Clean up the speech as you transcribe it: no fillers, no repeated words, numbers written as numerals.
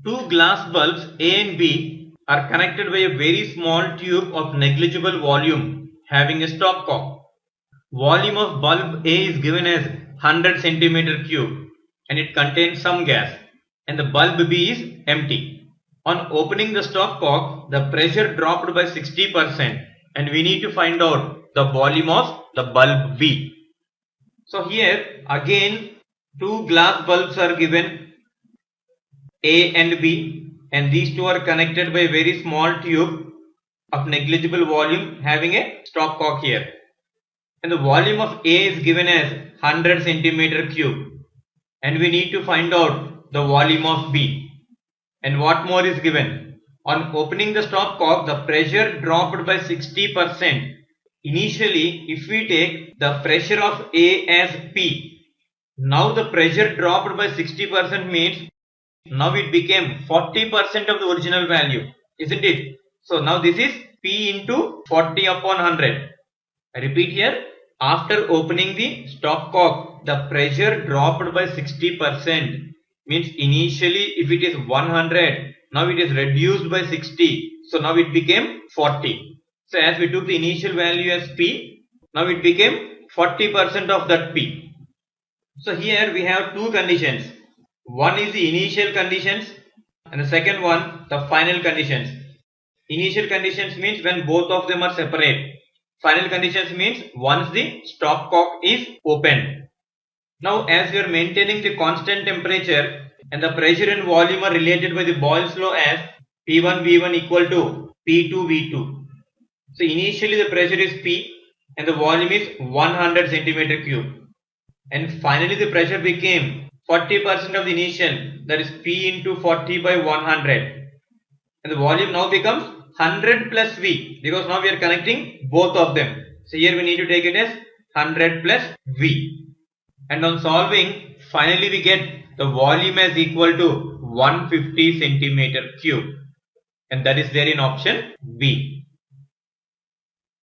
Two glass bulbs A and B are connected by a very small tube of negligible volume having a stopcock. Volume of bulb A is given as 100 centimeter cube and it contains some gas, and the bulb B is empty. On opening the stopcock, the pressure dropped by 60% and we need to find out the volume of the bulb B. So here again two glass bulbs are given A and B, and these two are connected by a very small tube of negligible volume having a stopcock here. And the volume of A is given as 100 centimeter cube, and we need to find out the volume of B. And what more is given? On opening the stopcock, the pressure dropped by 60%. Initially, if we take the pressure of A as P, now the pressure dropped by 60% means now it became 40% of the original value, isn't it? So now this is P into 40 upon 100. I repeat here, after opening the stopcock, the pressure dropped by 60%. Means initially if it is 100, now it is reduced by 60. So now it became 40. So as we took the initial value as P, now it became 40% of that P. So here we have two conditions. One is the initial conditions and the second one the final conditions. Initial conditions means when both of them are separate. Final conditions means once the stopcock is opened. Now as we are maintaining the constant temperature and the pressure and volume are related by the Boyle's law as P1 V1 equal to P2 V2. So initially the pressure is P and the volume is 100 centimeter cube. And finally the pressure became 40% of the initial, that is P into 40 by 100. And the volume now becomes 100 plus V, because now we are connecting both of them. So here we need to take it as 100 plus V. And on solving, finally we get the volume as equal to 150 centimeter cube. And that is there in option B.